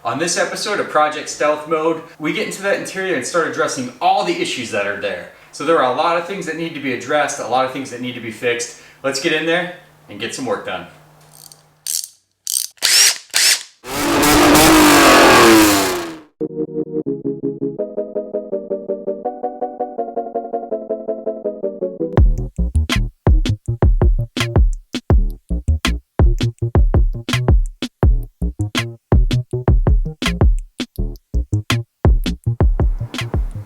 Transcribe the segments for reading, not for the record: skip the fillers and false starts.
On this episode of Project Stealth Mode, we get into that interior and start addressing all the issues that are there. So there are a lot of things that need to be addressed, a lot of things that need to be fixed. Let's get in there and get some work done.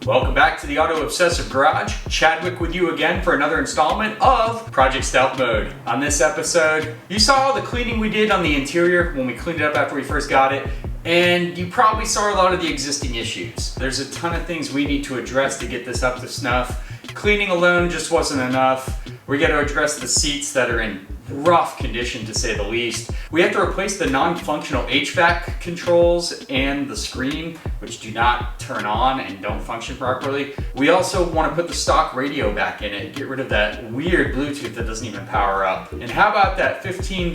Welcome back to the Auto Obsessive Garage. Chadwick with you again for another installment of Project Stealth Mode. On this episode, you saw all the cleaning we did on the interior when we cleaned it up after we first got it, and you probably saw a lot of the existing issues. There's a ton of things we need to address to get this up to snuff. Cleaning alone just wasn't enough. We got to address the seats that are in rough condition, to say the least. We have to replace the non-functional HVAC controls and the screen, which do not turn on and don't function properly. We also want to put the stock radio back in it, get rid of that weird Bluetooth that doesn't even power up. And how about that $15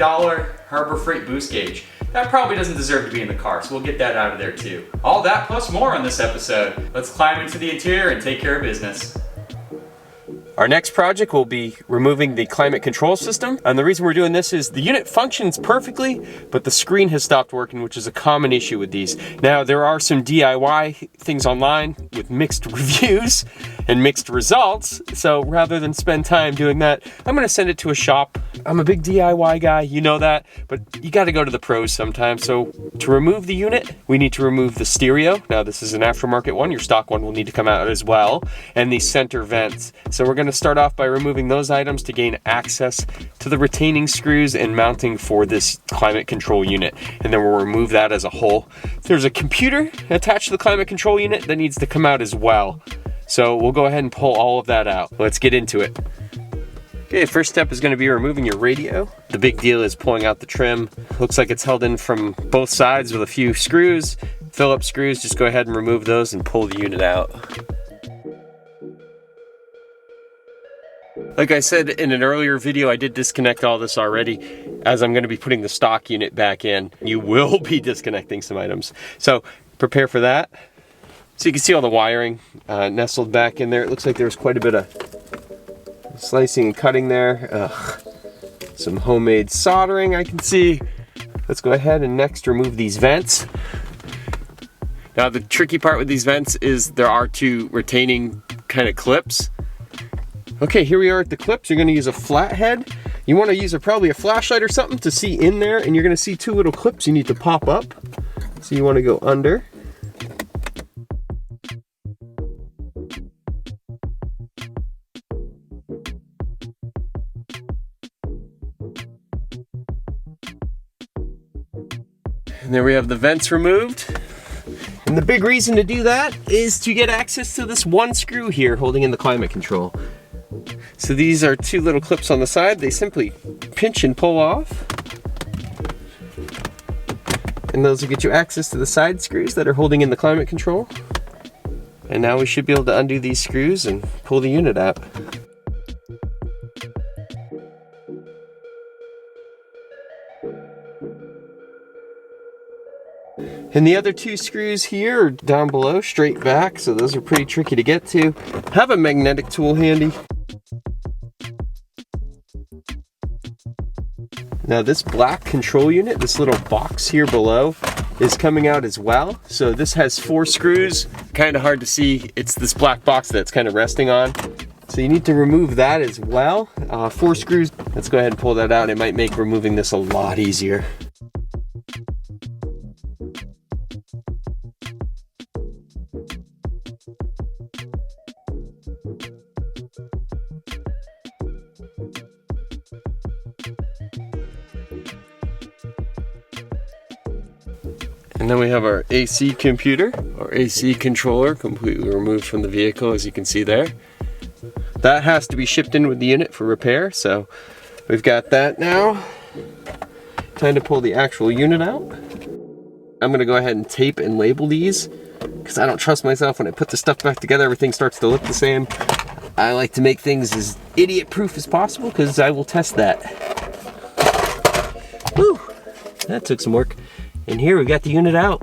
Harbor Freight boost gauge? That probably doesn't deserve to be in the car, so we'll get that out of there too. All that plus more on this episode. Let's climb into the interior and take care of business. Our next project will be removing the climate control system. And the reason we're doing this is the unit functions perfectly, but the screen has stopped working, which is a common issue with these. Now, there are some DIY things online with mixed reviews and mixed results. So rather than spend time doing that, I'm gonna send it to a shop. I'm a big DIY guy, you know that, but you gotta go to the pros sometimes. So to remove the unit, we need to remove the stereo. Now, this is an aftermarket one. Your stock one will need to come out as well. And the center vents. So we're gonna start off by removing those items to gain access to the retaining screws and mounting for this climate control unit. And then we'll remove that as a whole. There's a computer attached to the climate control unit that needs to come out as well. So we'll go ahead and pull all of that out. Let's get into it. Okay, first step is going to be removing your radio. The big deal is pulling out the trim. Looks like it's held in from both sides with a few screws. Phillips screws, just go ahead and remove those and pull the unit out. Like I said in an earlier video, I did disconnect all this already, as I'm going to be putting the stock unit back in. You will be disconnecting some items, so prepare for that. So you can see all the wiring nestled back in there. It looks like there's quite a bit of slicing and cutting there. Some homemade soldering I can see. Let's go ahead and next remove these vents. Now the tricky part with these vents is there are two retaining kind of clips. Okay, here we are at the clips. You're gonna use a flathead. You wanna use probably a flashlight or something to see in there, and you're gonna see two little clips you need to pop up. So you wanna go under. And there we have the vents removed. And the big reason to do that is to get access to this one screw here holding in the climate control. So these are two little clips on the side. They simply pinch and pull off. And those will get you access to the side screws that are holding in the climate control. And now we should be able to undo these screws and pull the unit out. And the other two screws here are down below, straight back, so those are pretty tricky to get to. Have a magnetic tool handy. Now this black control unit, this little box here below, is coming out as well. So this has 4 screws, kind of hard to see. It's this black box that's kind of resting on. So you need to remove that as well. 4 screws, let's go ahead and pull that out. It might make removing this a lot easier. And then we have our AC computer, or AC controller, completely removed from the vehicle, as you can see there. That has to be shipped in with the unit for repair, so we've got that now. Time to pull the actual unit out. I'm gonna go ahead and tape and label these, because I don't trust myself when I put the stuff back together, everything starts to look the same. I like to make things as idiot-proof as possible, because I will test that. Whew, that took some work. And here we got the unit out.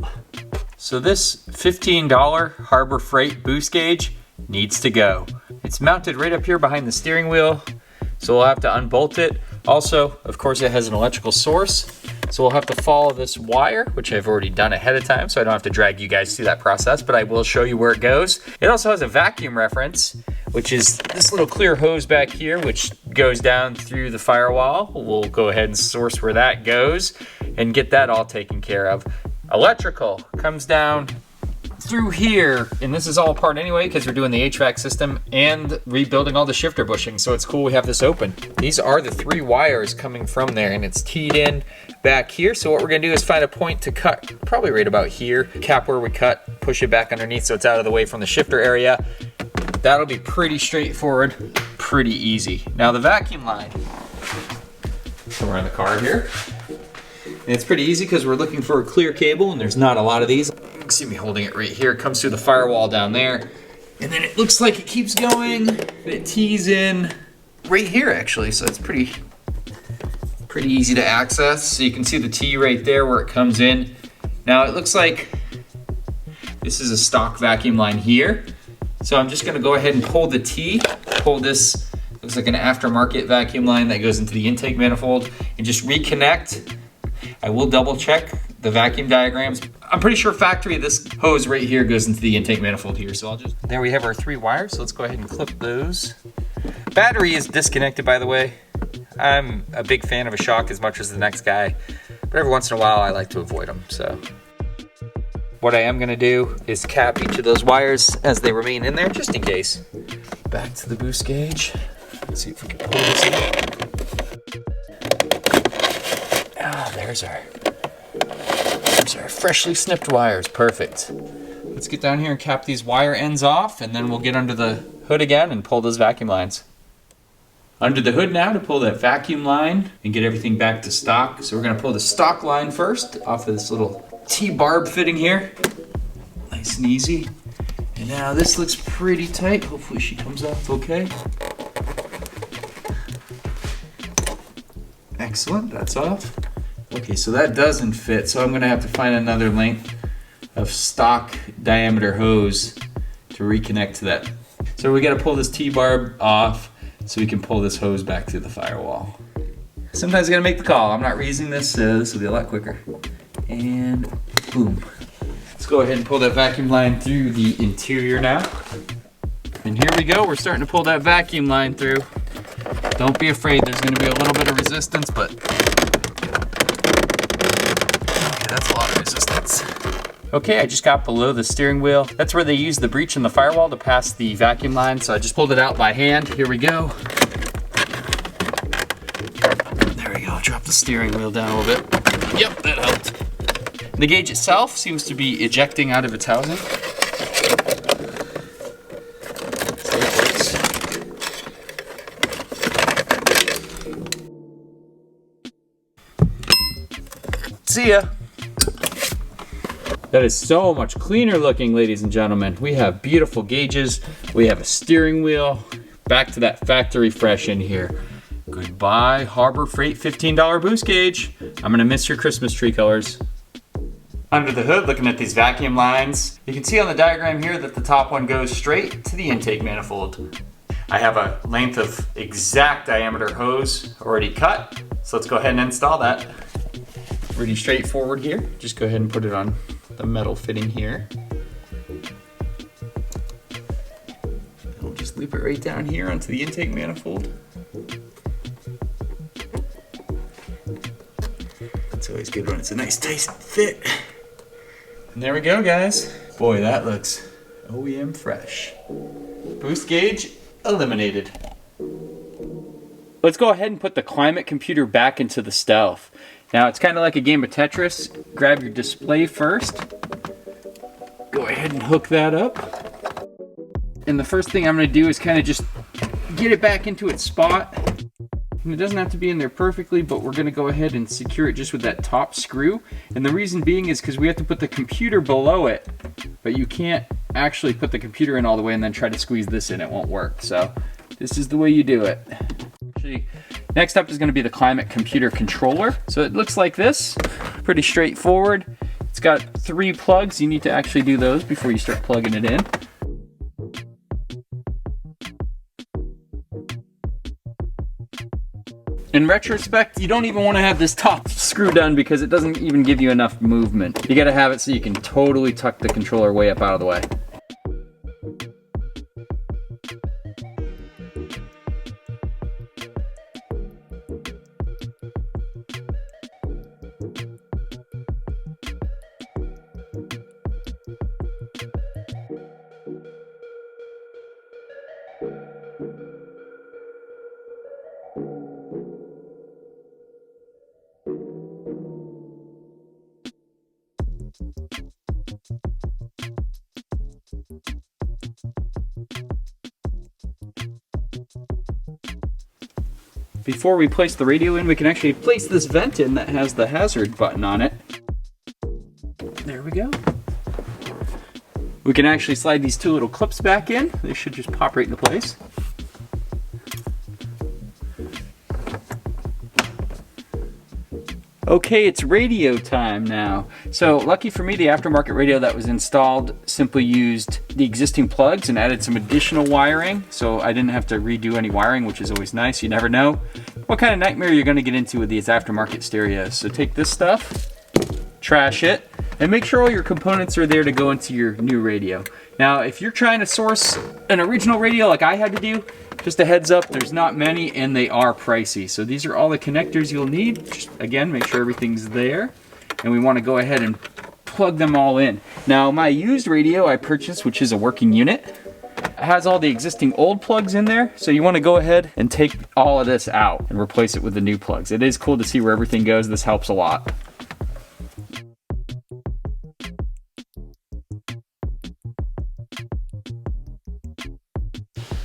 So this $15 Harbor Freight boost gauge needs to go. It's mounted right up here behind the steering wheel, so we'll have to unbolt it. Also, of course, it has an electrical source, so we'll have to follow this wire, which I've already done ahead of time, so I don't have to drag you guys through that process, but I will show you where it goes. It also has a vacuum reference, which is this little clear hose back here, which goes down through the firewall. We'll go ahead and source where that goes and get that all taken care of. Electrical comes down through here, and this is all apart anyway because we're doing the HVAC system and rebuilding all the shifter bushing, so it's cool we have this open. These are the 3 wires coming from there, and it's teed in back here. So what we're gonna do is find a point to cut, probably right about here, cap where we cut, push it back underneath so it's out of the way from the shifter area. That'll be pretty straightforward, pretty easy. Now the vacuum line, somewhere in the car here. And it's pretty easy because we're looking for a clear cable, and there's not a lot of these. You can see me holding it right here. It comes through the firewall down there. And then it looks like it keeps going. It tees in right here actually, so it's pretty easy to access. So you can see the T right there where it comes in. Now it looks like this is a stock vacuum line here. So I'm just gonna go ahead and pull the T, pull this, looks like an aftermarket vacuum line that goes into the intake manifold, and just reconnect. I will double check the vacuum diagrams. I'm pretty sure factory this hose right here goes into the intake manifold here, so there we have our 3 wires, so let's go ahead and clip those. Battery is disconnected, by the way. I'm a big fan of a shock as much as the next guy, but every once in a while I like to avoid them, so. What I am gonna do is cap each of those wires as they remain in there, just in case. Back to the boost gauge. Let's see if we can pull this out. Ah, there's our freshly snipped wires, perfect. Let's get down here and cap these wire ends off, and then we'll get under the hood again and pull those vacuum lines. Under the hood now to pull that vacuum line and get everything back to stock. So we're gonna pull the stock line first off of this little T-barb fitting here. Nice and easy. And now this looks pretty tight. Hopefully she comes off okay. Excellent, that's off. Okay, so that doesn't fit, so I'm gonna have to find another length of stock diameter hose to reconnect to that. So we gotta pull this T-barb off so we can pull this hose back to the firewall. Sometimes I gotta make the call. I'm not reusing this, so this will be a lot quicker. And boom. Let's go ahead and pull that vacuum line through the interior now. And here we go, we're starting to pull that vacuum line through. Don't be afraid, there's gonna be a little bit of resistance, but okay, that's a lot of resistance. Okay, I just got below the steering wheel. That's where they use the breach in the firewall to pass the vacuum line, so I just pulled it out by hand. Here we go. There we go, drop the steering wheel down a little bit. Yep, that helped. The gauge itself seems to be ejecting out of its housing. So it works. See ya. That is so much cleaner looking, ladies and gentlemen. We have beautiful gauges. We have a steering wheel. Back to that factory fresh in here. Goodbye, Harbor Freight $15 boost gauge. I'm gonna miss your Christmas tree colors. Under the hood, looking at these vacuum lines, you can see on the diagram here that the top one goes straight to the intake manifold. I have a length of exact diameter hose already cut, so let's go ahead and install that. Pretty straightforward here. Just go ahead and put it on the metal fitting here. We'll just loop it right down here onto the intake manifold. It's always good when it's a nice tight fit. And there we go, guys. Boy, that looks OEM fresh. Boost gauge eliminated. Let's go ahead and put the climate computer back into the Stealth. Now it's kind of like a game of Tetris. Grab your display first. Go ahead and hook that up. And the first thing I'm going to do is kind of just get it back into its spot. And it doesn't have to be in there perfectly, but we're going to go ahead and secure it just with that top screw. And the reason being is because we have to put the computer below it, but you can't actually put the computer in all the way and then try to squeeze this in. It won't work. So this is the way you do it. Actually, next up is going to be the climate computer controller. So it looks like this, pretty straightforward. It's got 3 plugs. You need to actually do those before you start plugging it in. In retrospect, you don't even want to have this top screw done because it doesn't even give you enough movement. You gotta have it so you can totally tuck the controller way up out of the way. Before we place the radio in, we can actually place this vent in that has the hazard button on it. There we go. We can actually slide these 2 little clips back in. They should just pop right into place. Okay, it's radio time now. So lucky for me, the aftermarket radio that was installed simply used the existing plugs and added some additional wiring. So I didn't have to redo any wiring, which is always nice. You never know what kind of nightmare you're gonna get into with these aftermarket stereos. So take this stuff, trash it, and make sure all your components are there to go into your new radio. Now, if you're trying to source an original radio like I had to do, just a heads up, there's not many and they are pricey. So these are all the connectors you'll need. Just, again, make sure everything's there. And we want to go ahead and plug them all in. Now, my used radio I purchased, which is a working unit, has all the existing old plugs in there. So you want to go ahead and take all of this out and replace it with the new plugs. It is cool to see where everything goes. This helps a lot.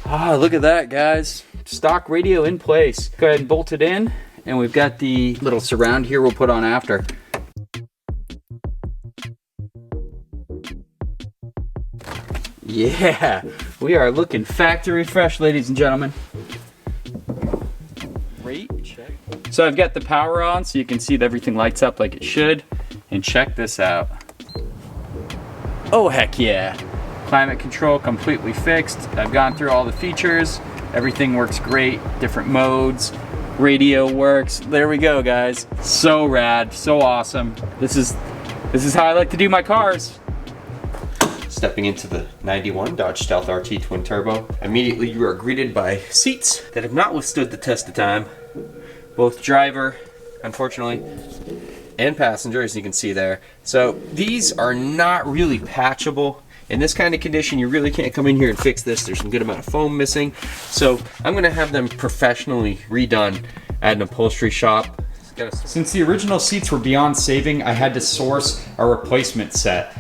Ah, look at that, guys. Stock radio in place. Go ahead and bolt it in, and we've got the little surround here we'll put on after. Yeah, we are looking factory fresh, ladies and gentlemen. Rate check. So I've got the power on so you can see that everything lights up like it should. And check this out. Oh, heck yeah. Climate control completely fixed. I've gone through all the features. Everything works great, different modes. Radio works. There we go, guys. So rad, so awesome. This is how I like to do my cars. Stepping into the 91 Dodge Stealth RT Twin Turbo, immediately you are greeted by seats that have not withstood the test of time. Both driver, unfortunately, and passenger, as you can see there. So these are not really patchable. In this kind of condition, you really can't come in here and fix this. There's some good amount of foam missing. So I'm gonna have them professionally redone at an upholstery shop. Since the original seats were beyond saving, I had to source a replacement set.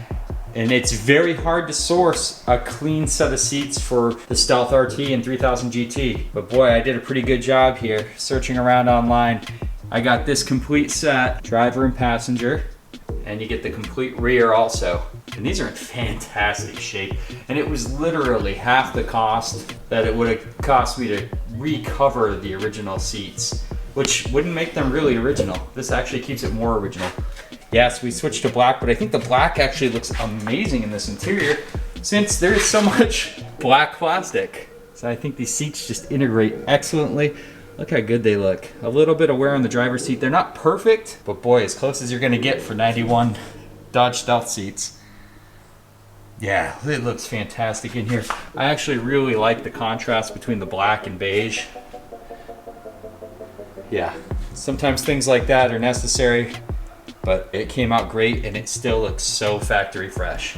And it's very hard to source a clean set of seats for the Stealth RT and 3000 GT. But boy, I did a pretty good job here searching around online. I got this complete set, driver and passenger, and you get the complete rear also. And these are in fantastic shape. And it was literally half the cost that it would have cost me to recover the original seats, which wouldn't make them really original. This actually keeps it more original. Yes, we switched to black, but I think the black actually looks amazing in this interior since there's so much black plastic. So I think these seats just integrate excellently. Look how good they look. A little bit of wear on the driver's seat. They're not perfect, but boy, as close as you're gonna get for 91 Dodge Stealth seats. Yeah, it looks fantastic in here. I actually really like the contrast between the black and beige. Yeah, sometimes things like that are necessary, but it came out great and it still looks so factory fresh.